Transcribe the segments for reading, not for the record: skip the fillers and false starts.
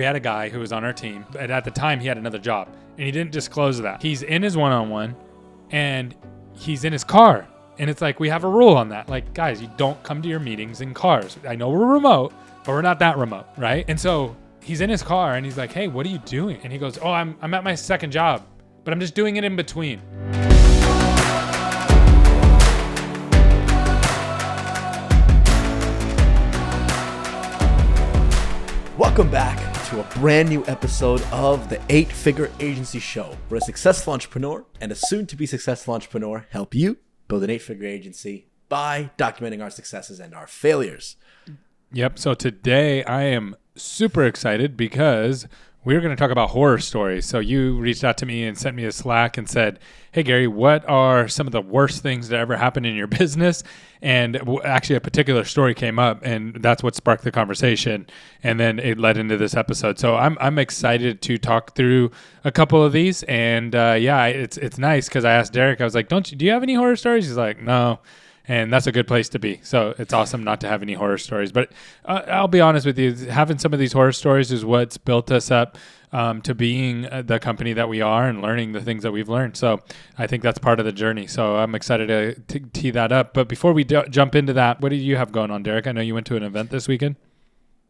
we had a guy who was on our team, and at the time he had another job, and he didn't disclose that. He's in his one-on-one, and he's in his car. And it's like, we have a rule on that. Like, guys, you don't come to your meetings in cars. I know we're remote, but we're not that remote, right? And so he's in his car, and he's like, hey, what are you doing? And he goes, oh, I'm at my second job, but I'm just doing it in between. Welcome back to a brand new episode of the 8-Figure Agency Show, where a successful entrepreneur and a soon-to-be successful entrepreneur help you build an 8-figure agency by documenting our successes and our failures. Yep. So today I am super excited because we're going to talk about horror stories. So you reached out to me and sent me a Slack and said, hey, Gary, what are some of the worst things that ever happened in your business? And actually a particular story came up, and that's what sparked the conversation. And then it led into this episode. So I'm excited to talk through a couple of these. And it's nice because I asked Derrik, I was like, do you have any horror stories? He's like, no. And that's a good place to be. So it's awesome not to have any horror stories. But I'll be honest with you, having some of these horror stories is what's built us up to being the company that we are and learning the things that we've learned. So I think that's part of the journey. So I'm excited to tee that up. But before we jump into that, what do you have going on, Derrik? I know you went to an event this weekend.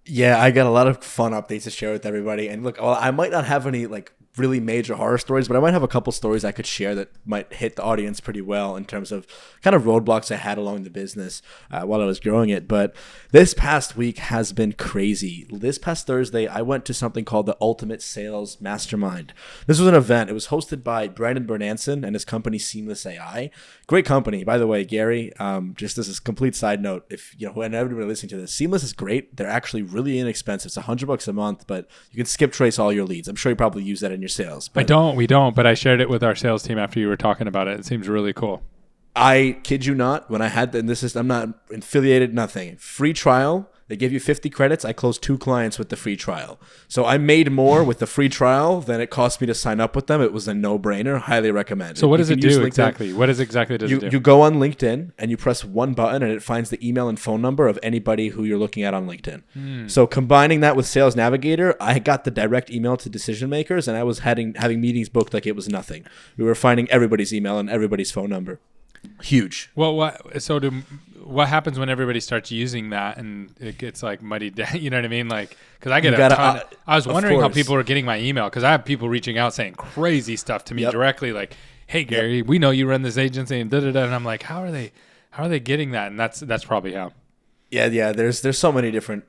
Yeah, I got a lot of fun updates to share with everybody. And look, well, I might not have any really major horror stories, but I might have a couple stories I could share that might hit the audience pretty well in terms of kind of roadblocks I had along the business while I was growing it. But this past week has been crazy. This past Thursday, I went to something called the Ultimate Sales Mastermind. This was an event. It was hosted by Brandon Bernanson and his company Seamless AI. Great company, by the way, Gary. Just as a complete side note, if when everybody listening to this, Seamless is great. They're actually really inexpensive. It's $100 a month, but you can skip trace all your leads. I'm sure you probably use that in your sales. We don't, but I shared it with our sales team after you were talking about it. It seems really cool. I kid you not, when I had I'm not affiliated, nothing. Free trial. They give you 50 credits. I closed 2 clients with the free trial. So I made more with the free trial than it cost me to sign up with them. It was a no-brainer. Highly recommend. So what does it do exactly? What exactly does it do? You go on LinkedIn and you press one button and it finds the email and phone number of anybody who you're looking at on LinkedIn. So combining that with Sales Navigator, I got the direct email to decision makers, and I was having meetings booked like it was nothing. We were finding everybody's email and everybody's phone number. Huge. Well, what happens when everybody starts using that and it gets muddied down? You know what I mean? Because I get a ton. I was wondering how people are getting my email, because I have people reaching out saying crazy stuff to me directly, like, "Hey, Gary, we know you run this agency," and and I'm like, "How are they getting that?" And that's probably how. Yeah. There's so many different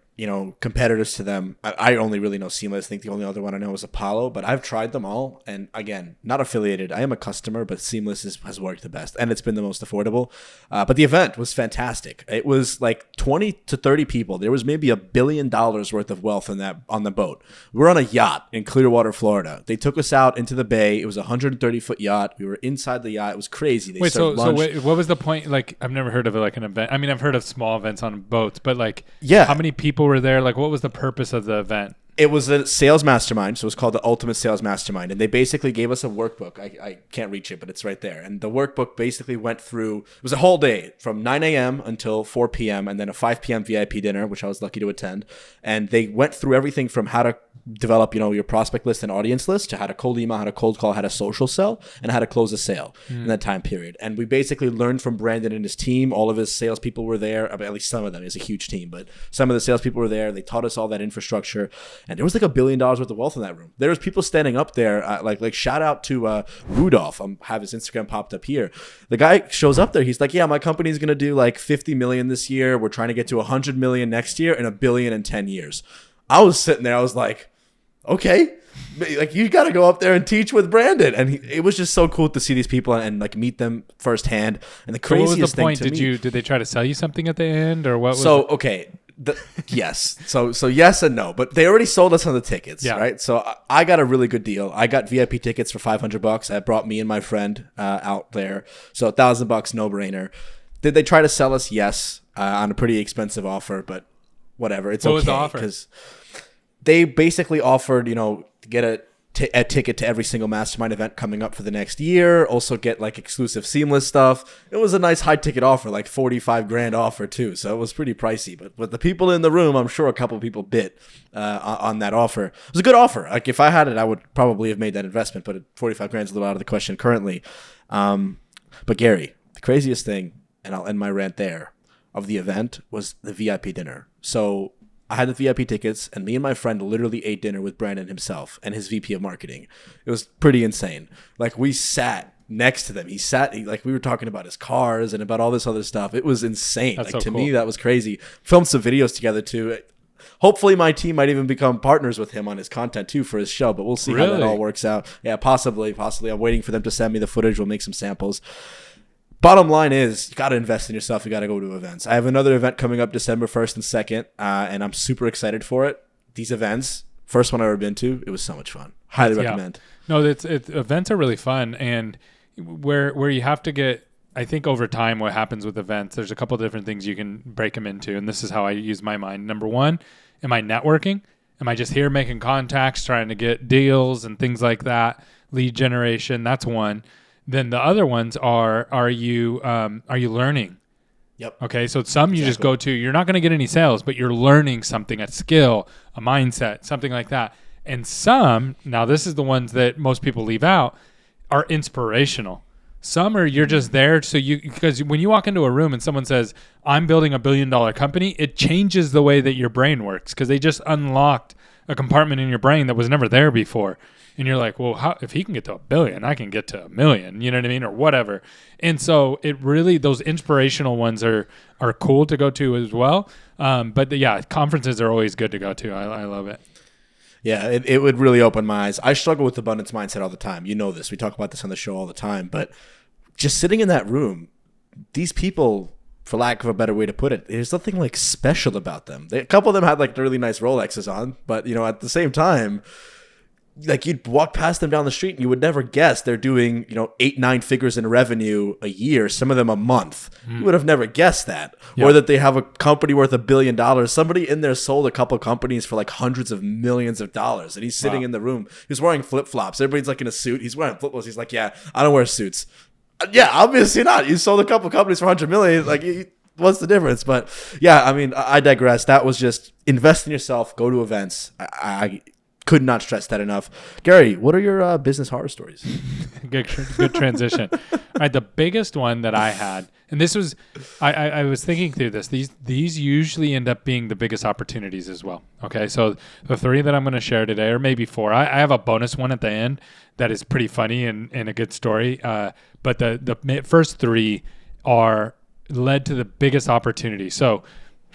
competitors to them. I only really know Seamless. I think the only other one I know is Apollo, but I've tried them all. And again, not affiliated. I am a customer, but Seamless has worked the best, and it's been the most affordable. But the event was fantastic. It was like 20 to 30 people. There was maybe $1 billion worth of wealth on the boat. We're on a yacht in Clearwater, Florida. They took us out into the bay. It was a 130-foot yacht. We were inside the yacht. It was crazy. So what was the point? I've never heard of an event. I mean, I've heard of small events on boats, but how many people were there? What was the purpose of the event? It was a sales mastermind, so it was called the Ultimate Sales Mastermind, and they basically gave us a workbook. I can't reach it, but it's right there. And the workbook basically went through, it was a whole day from 9 a.m. until 4 p.m. and then a 5 p.m. VIP dinner, which I was lucky to attend. And they went through everything from how to develop, your prospect list and audience list, to how to cold email, how to cold call, how to social sell, and how to close a sale in that time period. And we basically learned from Brandon and his team. All of his salespeople were there. At least some of them. It's a huge team, but some of the salespeople were there. They taught us all that infrastructure. And there was $1 billion worth of wealth in that room. There was people standing up there, like shout out to Rudolph. I have his Instagram popped up here. The guy shows up there. He's like, yeah, my company's going to do $50 million this year. We're trying to get to $100 million next year and $1 billion in 10 years. I was sitting there. I was like, okay, you got to go up there and teach with Brandon. And it was just so cool to see these people and meet them firsthand. And the craziest thing to me. Did they try to sell you something at the end, or what was okay. Yes. So yes and no, but they already sold us on the tickets, right? So I got a really good deal. I got VIP tickets for $500. That brought me and my friend out there. So $1,000, no brainer. Did they try to sell us? Yes, on a pretty expensive offer, but whatever. It's okay. What was the offer? Because they basically offered, to get a ticket to every single mastermind event coming up for the next year. Also get like exclusive Seamless stuff. It was a nice high ticket offer, like 45 grand offer too. So it was pretty pricey. But with the people in the room, I'm sure a couple of people bit on that offer. It was a good offer. Like if I had it, I would probably have made that investment. But 45 grand is a little out of the question currently. But Gary, the craziest thing, and I'll end my rant there, of the event was the VIP dinner. So I had the VIP tickets, and me and my friend literally ate dinner with Brandon himself and his VP of marketing. It was pretty insane. Like we sat next to them. Like we were talking about his cars and about all this other stuff. It was insane. That's like so to cool. me, that was crazy. Filmed some videos together too. Hopefully my team might even become partners with him on his content too for his show, but we'll see how that all works out. Yeah, possibly. I'm waiting for them to send me the footage. We'll make some samples. Bottom line is, you got to invest in yourself. You got to go to events. I have another event coming up December 1st and 2nd, and I'm super excited for it. These events, first one I've ever been to, it was so much fun. Highly recommend. No, events are really fun, and where you have to get, I think over time what happens with events, there's a couple of different things you can break them into, and this is how I use my mind. Number one, am I networking? Am I just here making contacts, trying to get deals and things like that? Lead generation, that's one. Then the other ones are you learning? Yep. Okay, so some you just go to, you're not going to get any sales, but you're learning something, a skill, a mindset, something like that. And some, now this is the ones that most people leave out, are inspirational. Some are you're just there because when you walk into a room and someone says, I'm building $1 billion company, it changes the way that your brain works because they just unlocked a compartment in your brain that was never there before. And you're like, well, if he can get to $1 billion, I can get to $1 million, you know what I mean? Or whatever. And so it really, those inspirational ones are cool to go to as well. But conferences are always good to go to. I love it. Yeah, it would really open my eyes. I struggle with abundance mindset all the time. You know this. We talk about this on the show all the time. But just sitting in that room, these people, for lack of a better way to put it, there's nothing like special about them. A couple of them had like really nice Rolexes on. But, at the same time, like you'd walk past them down the street and you would never guess they're doing, 8-9 figures in revenue a year, some of them a month. You would have never guessed that. Yeah. Or that they have a company worth $1 billion. Somebody in there sold a couple companies for like hundreds of millions of dollars. And he's sitting in the room. He's wearing flip-flops. Everybody's like in a suit. He's wearing flip-flops. He's like, yeah, I don't wear suits. Yeah, obviously not. You sold a couple companies for 100 million. Like, what's the difference? But yeah, I mean, I digress. That was just invest in yourself, go to events. I could not stress that enough. Gary, what are your business horror stories? Good transition. All right, the biggest one that I had, and this was, I was thinking through this. These usually end up being the biggest opportunities as well. Okay, so the 3 that I'm going to share today, or maybe 4. I have a bonus one at the end that is pretty funny and a good story. But the first 3 are led to the biggest opportunity. So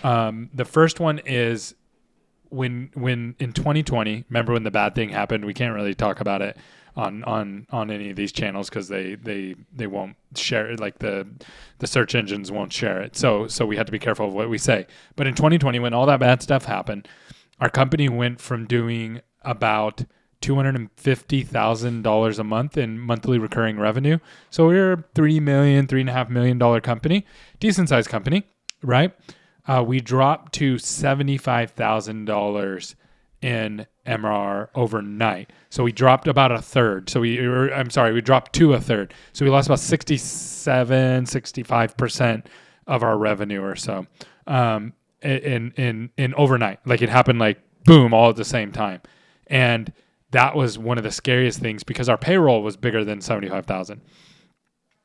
the first one is when in 2020, remember when the bad thing happened? We can't really talk about it on any of these channels because they won't share it, like the search engines won't share it. So we had to be careful of what we say. But in 2020, when all that bad stuff happened, our company went from doing about $250,000 a month in monthly recurring revenue. So we were a $3.5 million company, decent sized company, right? We dropped to $75,000 in MRR overnight. So we dropped about a third. We dropped to a third. So we lost about 65% of our revenue or so in overnight. Like it happened like boom, all at the same time. And that was one of the scariest things because our payroll was bigger than 75,000.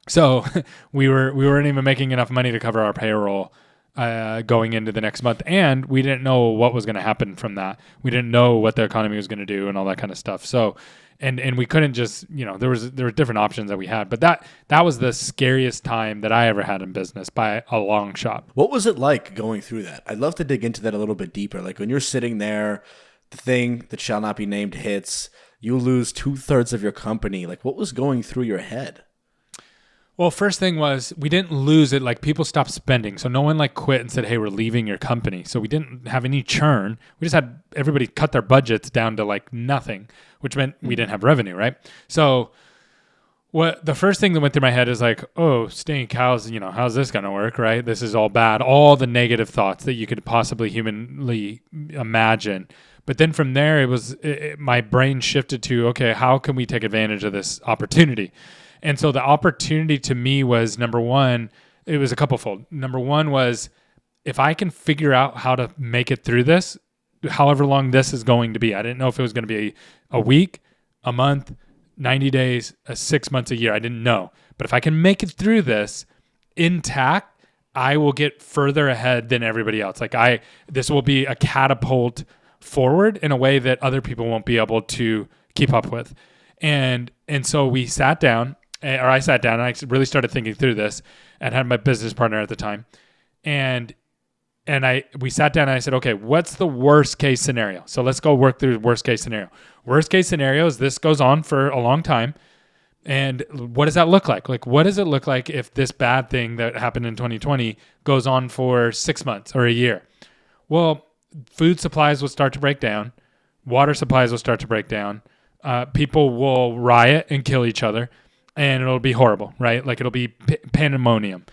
So we weren't even making enough money to cover our payroll going into the next month, and we didn't know what was going to happen from that. We didn't know what the economy was going to do and all that kind of stuff. So, and we couldn't just, there were different options that we had, but that was the scariest time that I ever had in business by a long shot. What was it like going through that? I'd love to dig into that a little bit deeper. Like when you're sitting there, the thing that shall not be named hits, you lose 2/3 of your company. Like what was going through your head? Well, first thing was we didn't lose it. Like people stopped spending. So no one like quit and said, hey, we're leaving your company. So we didn't have any churn. We just had everybody cut their budgets down to like nothing, which meant we didn't have revenue, right? So the first thing that went through my head is like, oh, stinky cows, how's this going to work, right? This is all bad. All the negative thoughts that you could possibly humanly imagine. But then from there, my brain shifted to, okay, how can we take advantage of this opportunity? And so the opportunity to me was, number one, it was a couplefold. Number one was, if I can figure out how to make it through this, however long this is going to be. I didn't know if it was going to be a week, a month, 90 days, 6 months, a year. I didn't know. But if I can make it through this intact, I will get further ahead than everybody else. This will be a catapult forward in a way that other people won't be able to keep up with. And so we sat down, or I sat down, and I really started thinking through this, and had my business partner at the time. And we sat down and I said, okay, what's the worst case scenario? So let's go work through worst case scenario. Worst case scenario is this goes on for a long time. And what does that look like? Like, what does it look like if this bad thing that happened in 2020 goes on for 6 months or a year? Well, food supplies will start to break down. Water supplies will start to break down. People will riot and kill each other, and it'll be horrible, right? Like, it'll be pandemonium.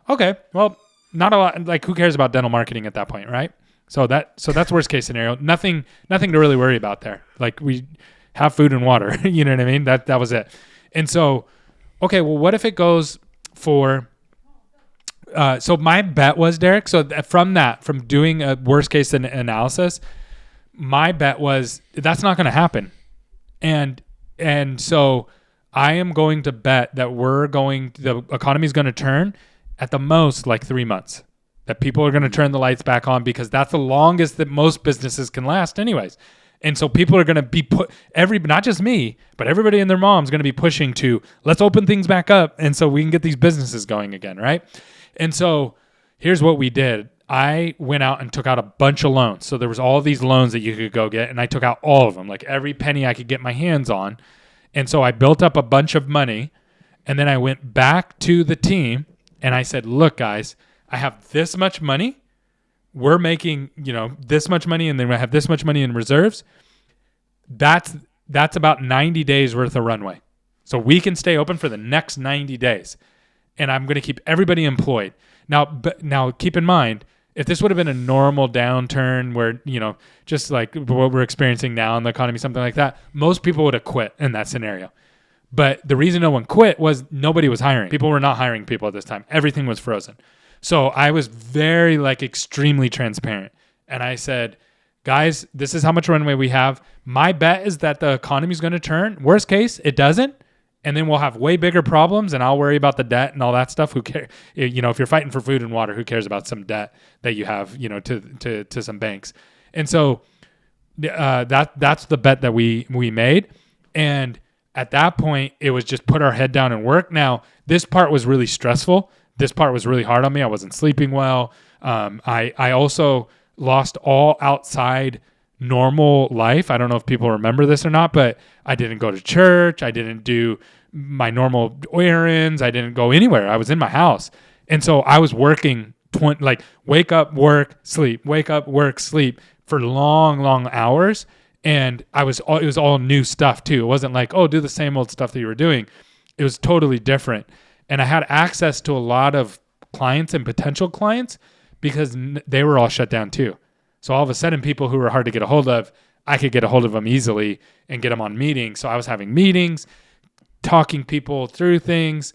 Okay, well, not a lot. Like, who cares about dental marketing at that point, right? So that's worst case scenario. Nothing to really worry about there. Like, we have food and water. You know what I mean? That was it. And so, okay, well, what if it goes for? So my bet was, Derrik. So from doing a worst case analysis, my bet was that's not going to happen, and so I am going to bet that the economy is going to turn at the most like 3 months. That people are going to turn the lights back on, because that's the longest that most businesses can last, anyways. And so people are going to be not just me, but everybody and their mom's going to be pushing to, let's open things back up, and so we can get these businesses going again, right? And so here's what we did. I went out and took out a bunch of loans. So there was all these loans that you could go get, and I took out all of them, like every penny I could get my hands on. And so I built up a bunch of money, and then I went back to the team and I said, look, guys, I have this much money. We're making, this much money, and then I have this much money in reserves. That's about 90 days worth of runway. So we can stay open for the next 90 days. And I'm going to keep everybody employed. Now keep in mind, if this would have been a normal downturn where, just like what we're experiencing now in the economy, something like that, most people would have quit in that scenario. But the reason no one quit was nobody was hiring. People were not hiring people at this time. Everything was frozen. So I was very extremely transparent. And I said, guys, this is how much runway we have. My bet is that the economy is going to turn. Worst case, it doesn't. And then we'll have way bigger problems, and I'll worry about the debt and all that stuff. Who cares? If you're fighting for food and water, who cares about some debt that you have, to some banks? And so that's the bet that we made. And at that point, it was just put our head down and work. Now, this part was really stressful. This part was really hard on me. I wasn't sleeping well. I also lost all outside normal life. I don't know if people remember this or not, but I didn't go to church. I didn't do my normal errands. I didn't go anywhere. I was in my house. And so I was working wake up, work, sleep, wake up, work, sleep for long, long hours. And it was all new stuff too. It wasn't like, oh, do the same old stuff that you were doing. It was totally different. And I had access to a lot of clients and potential clients because they were all shut down too. So all of a sudden, people who were hard to get a hold of, I could get a hold of them easily and get them on meetings. So I was having meetings, talking people through things.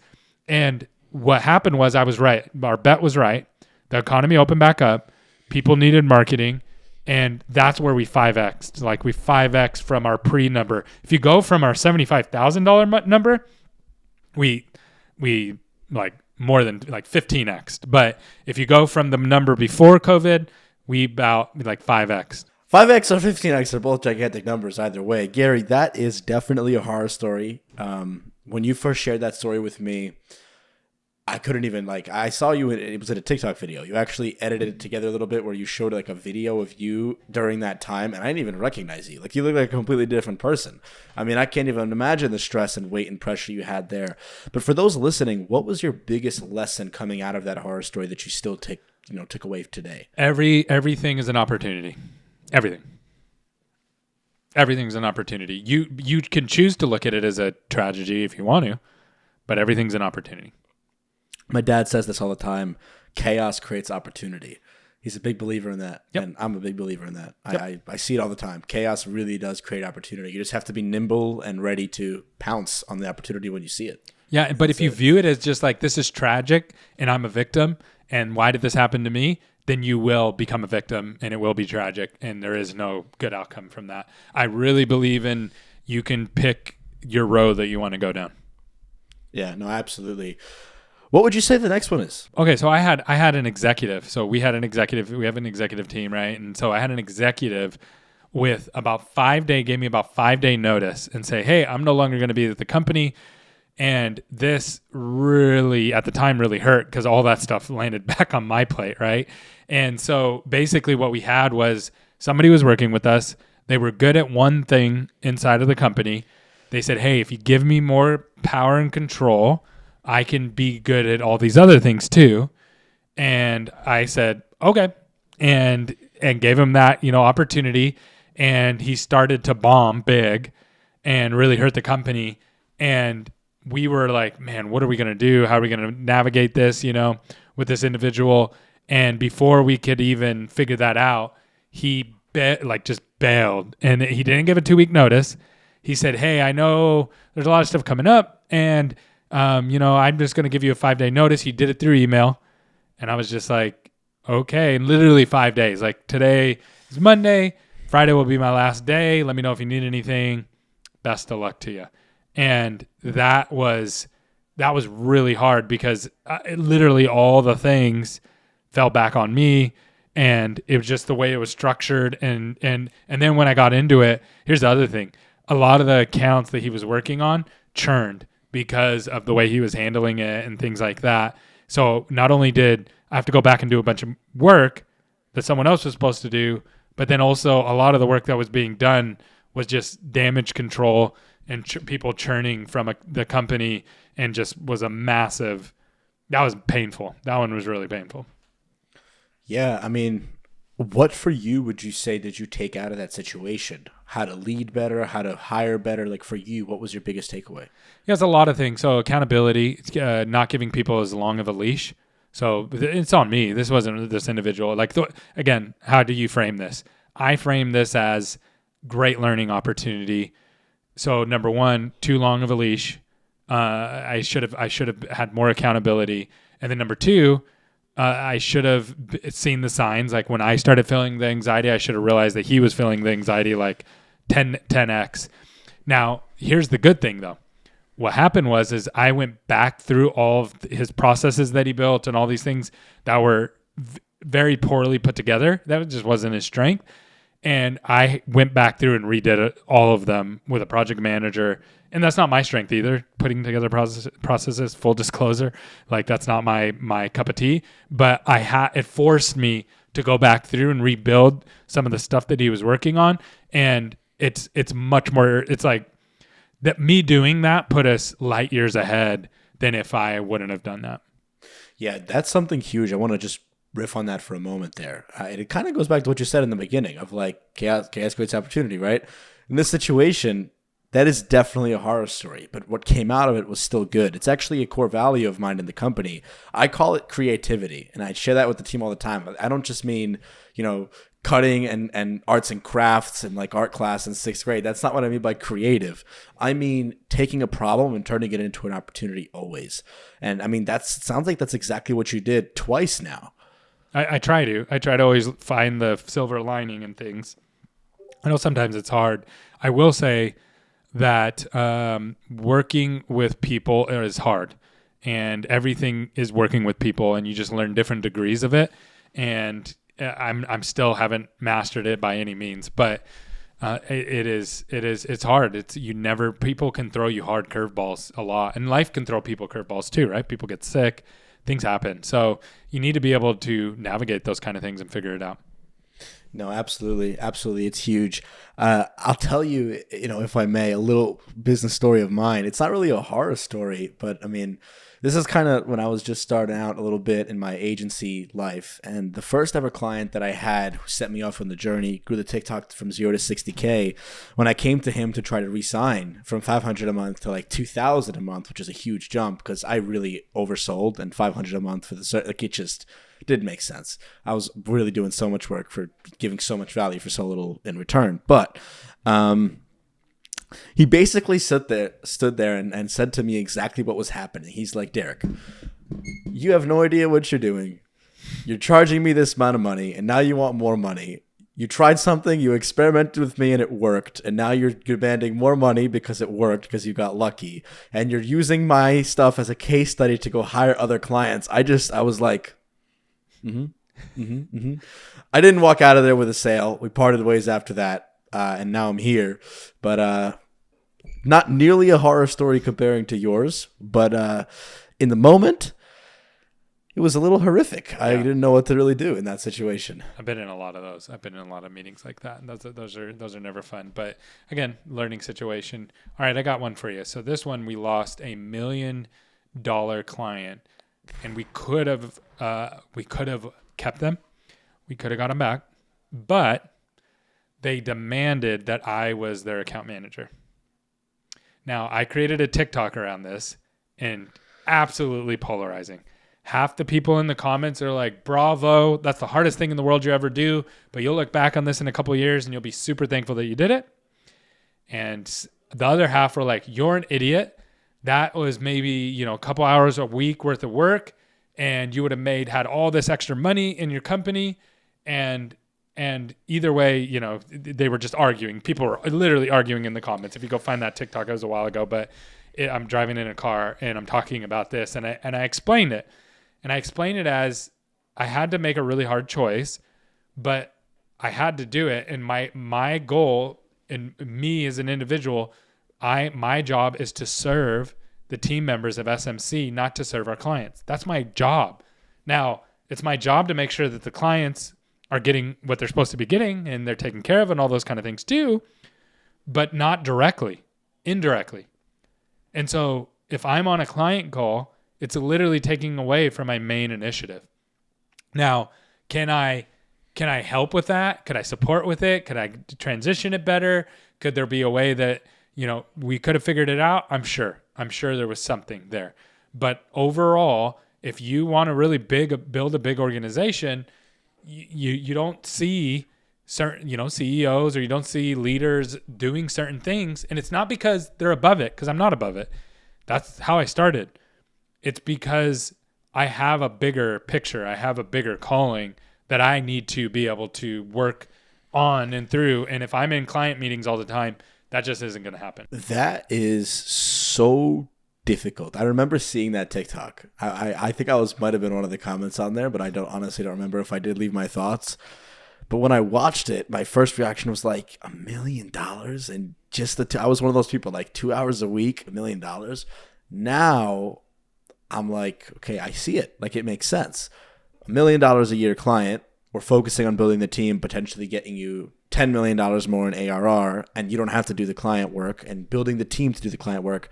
And what happened was I was right. Our bet was right. The economy opened back up. People needed marketing. And that's where we 5X'd. We 5X from our pre-number. If you go from our $75,000 number, we more than 15X'd. But if you go from the number before COVID, we about 5X. 5X or 15X are both gigantic numbers either way. Gary, that is definitely a horror story. When you first shared that story with me, I couldn't even I saw you, it was in a TikTok video. You actually edited it together a little bit where you showed a video of you during that time, and I didn't even recognize you. You look like a completely different person. I mean, I can't even imagine the stress and weight and pressure you had there. But for those listening, what was your biggest lesson coming out of that horror story that you still took away today? Everything is an opportunity. Everything's an opportunity. You can choose to look at it as a tragedy if you want to, but everything's an opportunity. My dad says this all the time. Chaos creates opportunity. He's a big believer in that. Yep. And I'm a big believer in that. Yep. I see it all the time. Chaos really does create opportunity. You just have to be nimble and ready to pounce on the opportunity when you see it. Yeah, but if you view it as just like, this is tragic and I'm a victim, and why did this happen to me? Then you will become a victim and it will be tragic, and there is no good outcome from that. I really believe in you can pick your road that you want to go down. Yeah, no, absolutely. What would you say the next one is? Okay, so I had an executive. So we have an executive team, right? And so I had an executive with gave me about 5-day notice and say, hey, I'm no longer going to be at the company. And this really, at the time, really hurt because all that stuff landed back on my plate, right? And so basically what we had was somebody was working with us. They were good at one thing inside of the company. They said, hey, if you give me more power and control, I can be good at all these other things too. And I said, okay. And gave him that, opportunity. And he started to bomb big and really hurt the company. And we were like, man, what are we going to do? How are we going to navigate this, with this individual? And before we could even figure that out, he just bailed. And he didn't give a 2-week notice. He said, hey, I know there's a lot of stuff coming up, and I'm just going to give you a 5-day notice. He did it through email. And I was just like, okay. And literally 5 days. Like, today is Monday. Friday will be my last day. Let me know if you need anything. Best of luck to you. And that was really hard because literally all the things fell back on me. And it was just the way it was structured. And then when I got into it, here's the other thing. A lot of the accounts that he was working on churned because of the way he was handling it and things like that. So not only did I have to go back and do a bunch of work that someone else was supposed to do, but then also a lot of the work that was being done was just damage control and people churning from the company, and just was that was painful. That one was really painful. Yeah, I mean, what for you would you say did you take out of that situation? How to lead better, how to hire better? Like, for you, what was your biggest takeaway? Yeah, it's a lot of things. So accountability, not giving people as long of a leash. So it's on me. This wasn't this individual. Like, again, how do you frame this? I frame this as great learning opportunity. So number one, too long of a leash. I should have had more accountability. And then number two, I should have seen the signs. Like, when I started feeling the anxiety, I should have realized that he was feeling the anxiety like 10x. Now, here's the good thing though. What happened is I went back through all of his processes that he built and all these things that were very poorly put together. That just wasn't his strength. And I went back through and redid all of them with a project manager. And that's not my strength either, putting together processes, full disclosure. Like, that's not my cup of tea. But it forced me to go back through and rebuild some of the stuff that he was working on. And it's much more, it's like that me doing that put us light years ahead than if I wouldn't have done that. Yeah, that's something huge. I want to just riff on that for a moment there. It kind of goes back to what you said in the beginning of like chaos creates opportunity, right? In this situation, that is definitely a horror story, but what came out of it was still good. It's actually a core value of mine in the company. I call it creativity, and I share that with the team all the time. I don't just mean, cutting and arts and crafts and like art class in 6th grade. That's not what I mean by creative. I mean taking a problem and turning it into an opportunity always. And I mean, sounds like that's exactly what you did twice now. I try to always find the silver lining in things. I know sometimes it's hard. I will say that working with people is hard, and everything is working with people, and you just learn different degrees of it. And I'm still haven't mastered it by any means, but it's hard. People can throw you hard curveballs a lot, and life can throw people curveballs too, right? People get sick. Things happen. So you need to be able to navigate those kind of things and figure it out. No, absolutely. Absolutely. It's huge. I'll tell you, if I may, a little business story of mine. It's not really a horror story, but I mean, this is kind of when I was just starting out a little bit in my agency life. And the first ever client that I had who set me off on the journey, grew the TikTok from 0 to 60K. When I came to him to try to re-sign from 500 a month to like 2,000 a month, which is a huge jump because I really oversold, and 500 a month for the, like, it just It didn't make sense. I was really doing so much work for giving so much value for so little in return. But he basically stood there and said to me exactly what was happening. He's like, Derrik, you have no idea what you're doing. You're charging me this amount of money, and now you want more money. You tried something, you experimented with me, and it worked. And now you're demanding more money because it worked, because you got lucky. And you're using my stuff as a case study to go hire other clients. I was like, I didn't walk out of there with a sale. We parted ways after that, and now I'm here. But not nearly a horror story comparing to yours. But in the moment, it was a little horrific. Yeah. I didn't know what to really do in that situation. I've been in a lot of those. I've been in a lot of meetings like that. And those are never fun. But again, learning situation. All right, I got one for you. So this one, we lost $1 million client, and we could have kept them. We could have got them back, but they demanded that I was their account manager. Now, I created a TikTok around this, and absolutely polarizing. Half the people in the comments are like, bravo, that's the hardest thing in the world you ever do, but you'll look back on this in a couple of years and you'll be super thankful that you did it. And the other half were like, you're an idiot. That was maybe, a couple hours a week worth of work, and you would have had all this extra money in your company. And either way, they were just arguing. People were literally arguing in the comments. If you go find that TikTok, it was a while ago, but I'm driving in a car and I'm talking about this, and I explained it. And I explained it as I had to make a really hard choice, but I had to do it. And my goal, and me as an individual, my job is to serve the team members of SMC, not to serve our clients. That's my job. Now, it's my job to make sure that the clients are getting what they're supposed to be getting and they're taken care of and all those kind of things too, but not directly, indirectly. And so if I'm on a client call, it's literally taking away from my main initiative. Now, can I help with that? Could I support with it? Could I transition it better? Could there be a way that, we could have figured it out? I'm sure there was something there. But overall, if you want to really build a big organization, you don't see certain, CEOs, or you don't see leaders doing certain things. And it's not because they're above it, because I'm not above it. That's how I started. It's because I have a bigger picture. I have a bigger calling that I need to be able to work on and through. And if I'm in client meetings all the time, that just isn't going to happen. That is so difficult. I remember seeing that TikTok. I think might have been one of the comments on there, but I honestly don't remember if I did leave my thoughts. But when I watched it, my first reaction was like, $1 million? And just I was one of those people, like 2 hours a week, $1 million. Now I'm like, okay, I see it. Like, it makes sense. $1 million a year client. We're focusing on building the team, potentially getting you $10 million more in ARR, and you don't have to do the client work, and building the team to do the client work.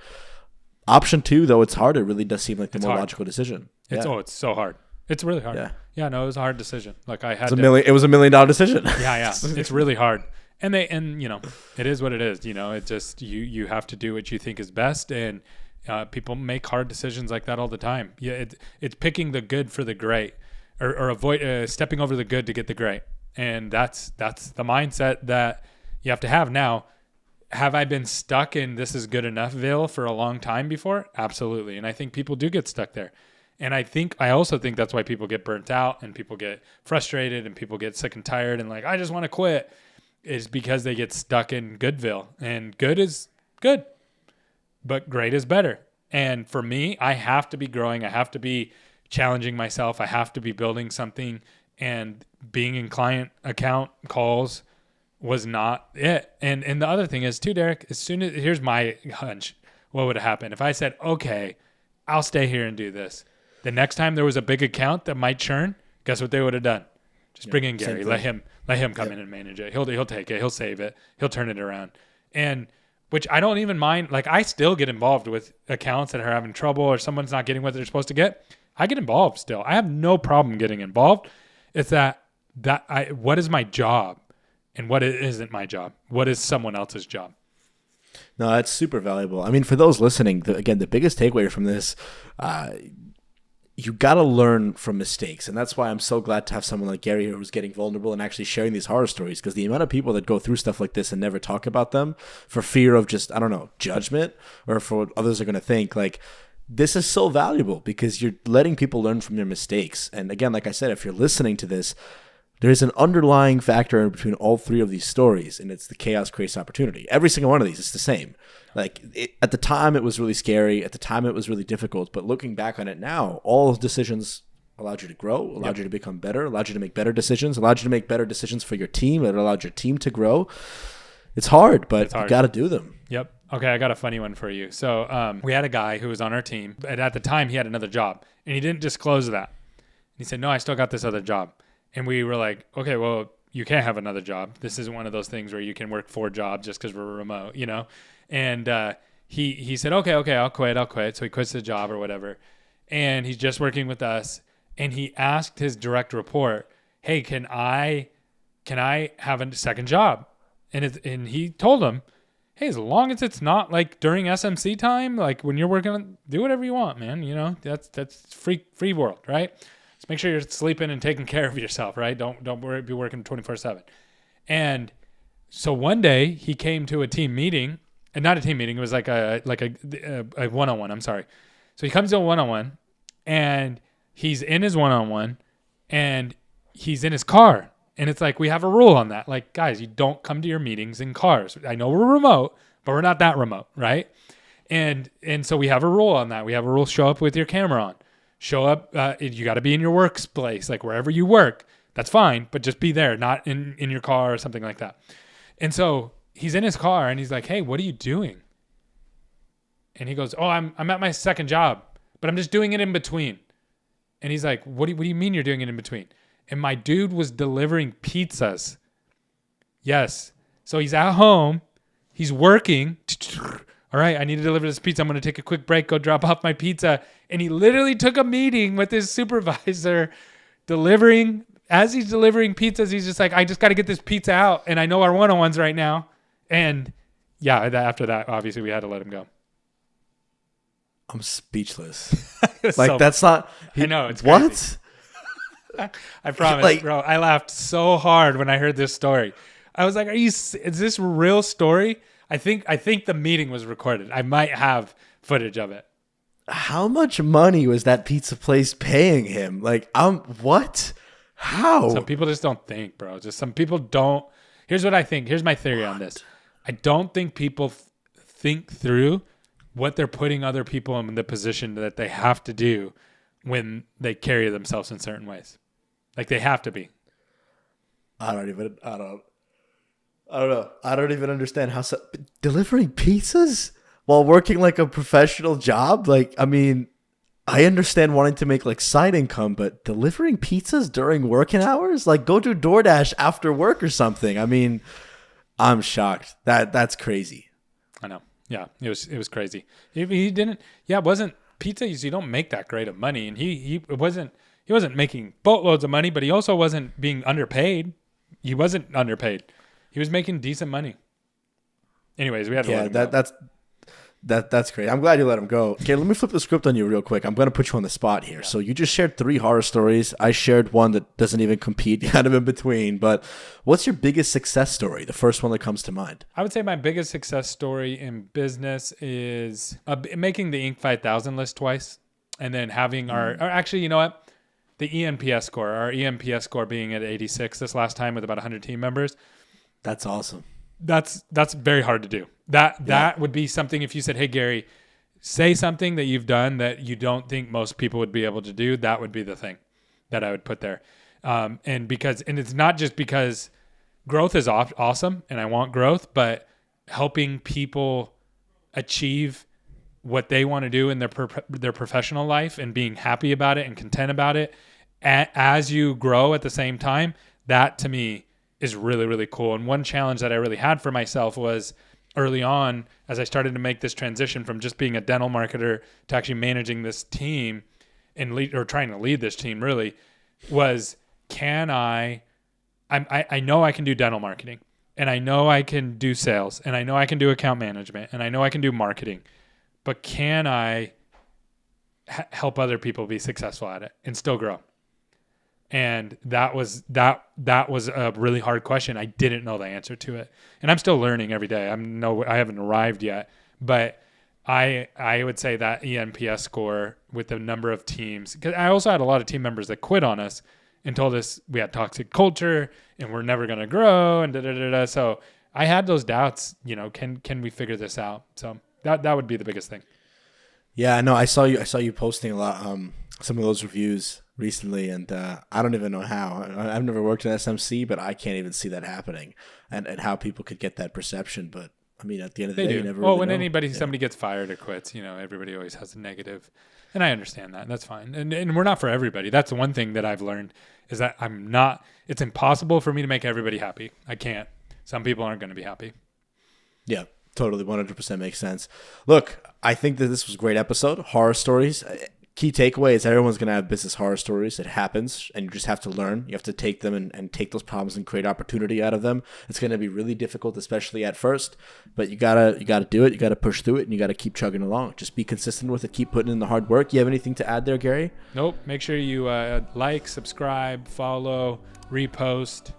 Option 2, though it's hard, it really does seem like the more logical decision. It's so hard. It's really hard. Yeah, no, it was a hard decision. Like, I had it was $1 million decision. Yeah. It's really hard. And it is what it is. It just, you have to do what you think is best, and people make hard decisions like that all the time. Yeah, it's picking the good for the great, or avoid stepping over the good to get the great. And that's the mindset that you have to have. Now, have I been stuck in this is good enoughville for a long time before? Absolutely. And I think people do get stuck there. And I also think that's why people get burnt out, and people get frustrated, and people get sick and tired and like, I just want to quit, is because they get stuck in Goodville. And good is good, but great is better. And for me, I have to be growing. I have to be challenging myself. I have to be building something, and being in client account calls was not it. And the other thing is too, Derrik, here's my hunch. What would have happened if I said, okay, I'll stay here and do this? The next time there was a big account that might churn, guess what they would have done? Just bring in Gary. Let him come in and manage it. He'll take it. He'll save it. He'll turn it around. And which I don't even mind. Like, I still get involved with accounts that are having trouble, or someone's not getting what they're supposed to get. I get involved still. I have no problem getting involved. It's what is my job and what isn't my job? What is someone else's job? No, that's super valuable. I mean, for those listening, again, the biggest takeaway from this, you got to learn from mistakes. And that's why I'm so glad to have someone like Gary who's getting vulnerable and actually sharing these horror stories, because the amount of people that go through stuff like this and never talk about them for fear of just, I don't know, judgment or for what others are going to think, like, this is so valuable because you're letting people learn from their mistakes. And again, like I said, if you're listening to this, there's an underlying factor between all three of these stories, and it's the chaos creates opportunity. Every single one of these is the same. Like, at the time, it was really scary. At the time, it was really difficult. But looking back on it now, all those decisions allowed you to grow, allowed you to become better, allowed you to make better decisions, allowed you to make better decisions for your team. It allowed your team to grow. It's hard, but you got to do them. Yep. Okay, I got a funny one for you. So we had a guy who was on our team, but at the time, he had another job, and he didn't disclose that. He said, no, I still got this other job. And we were like, okay, well, you can't have another job. This isn't one of those things where you can work 4 jobs just because we're remote, you know? And he said, okay, I'll quit. So he quits the job or whatever. And he's just working with us. And he asked his direct report, hey, can I have a second job? And he told him, hey, as long as it's not like during SMC time, like when you're working, do whatever you want, man. You know, that's free world, right? Just make sure you're sleeping and taking care of yourself, right? Don't be working 24/7. And so one day he came to a team meeting, and not a team meeting. It was like a one-on-one. I'm sorry. So he comes to a one-on-one, and he's in his one-on-one, and he's in his car. And it's like, we have a rule on that. Like, guys, you don't come to your meetings in cars. I know we're remote, but we're not that remote, right? And so we have a rule on that. We have a rule: show up with your camera on. Show up. You got to be in your workplace, like wherever you work. That's fine, but just be there, not in your car or something like that. And so he's in his car, and he's like, hey, what are you doing? And he goes, oh, I'm at my second job, but I'm just doing it in between. And he's like, what do you mean you're doing it in between? And my dude was delivering pizzas. Yes. So he's at home. He's working. All right, I need to deliver this pizza. I'm going to take a quick break, go drop off my pizza. And he literally took a meeting with his supervisor delivering. As he's delivering pizzas, he's just like, I just got to get this pizza out. And I know our one-on-ones right now. And yeah, after that, obviously, we had to let him go. I'm speechless. Like, that's not... I know, it's what? Crazy. I promise, bro. I laughed so hard when I heard this story. I was like, is this a real story? I think the meeting was recorded. I might have footage of it. How much money was that pizza place paying him? Like, what? How? Some people just don't think, bro. Just some people don't. Here's what I think. Here's my theory on this. I don't think people think through what they're putting other people in the position that they have to do when they carry themselves in certain ways. Like, they have to be. I don't know. I don't even understand how delivering pizzas while working like a professional job. Like, I mean, I understand wanting to make like side income, but delivering pizzas during working hours, like go do DoorDash after work or something. I mean, I'm shocked. That's crazy. I know. Yeah, it was crazy. He didn't. Yeah, it wasn't pizza. You don't make that great of money, and he wasn't making boatloads of money, but he also wasn't being underpaid. He wasn't underpaid. He was making decent money. Anyways, we had to let him go. That's great. I'm glad you let him go. Okay, let me flip the script on you real quick. I'm going to put you on the spot here. Yeah. So you just shared 3 horror stories. I shared one that doesn't even compete, kind of in between. But what's your biggest success story? The first one that comes to mind. I would say my biggest success story in business is making the Inc. 5000 list twice, and then having or actually, you know what? The ENPS score, our ENPS score being at 86 this last time with about 100 team members. That's awesome. That's very hard to do. That would be something if you said, hey, Gary, say something that you've done that you don't think most people would be able to do. That would be the thing that I would put there. And it's not just because growth is awesome and I want growth, but helping people achieve what they want to do in their professional life and being happy about it and content about it as you grow at the same time, that to me is really, really cool. And one challenge that I really had for myself was early on, as I started to make this transition from just being a dental marketer to actually managing this team and trying to lead this team really, was I know I can do dental marketing, and I know I can do sales, and I know I can do account management, and I know I can do marketing, but can I help other people be successful at it and still grow. And that was a really hard question. I didn't know the answer to it, and I'm still learning every day. I haven't arrived yet, but I would say that ENPS score with the number of teams, because I also had a lot of team members that quit on us and told us we had toxic culture and we're never going to grow and da da da da. So I had those doubts. Can we figure this out? So that would be the biggest thing. Yeah, I know. I saw you posting a lot some of those reviews recently, and I don't even know how. I've never worked in SMC, but I can't even see that happening, and how people could get that perception. But I mean, at the end of the day, you never really know. Somebody gets fired or quits, everybody always has a negative, and I understand that. That's fine, and we're not for everybody. That's the one thing that I've learned is that it's impossible for me to make everybody happy. I can't. Some people aren't going to be happy. Yeah. Totally, 100% makes sense. Look, I think that this was a great episode. Horror stories. Key takeaway is everyone's going to have business horror stories. It happens, and you just have to learn. You have to take them and take those problems and create opportunity out of them. It's going to be really difficult, especially at first, but you gotta do it. You gotta push through it, and you gotta keep chugging along. Just be consistent with it. Keep putting in the hard work. You have anything to add there, Gary? Nope. Make sure you like, subscribe, follow, repost.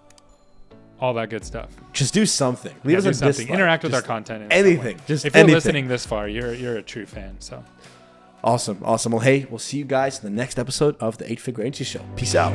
All that good stuff. Just do something. Leave us a dislike. Interact with our content. Anything. Just if you're anything. listening this far, you're a true fan. So awesome. Well, hey, we'll see you guys in the next episode of the 8 Figure Agency Show. Peace out.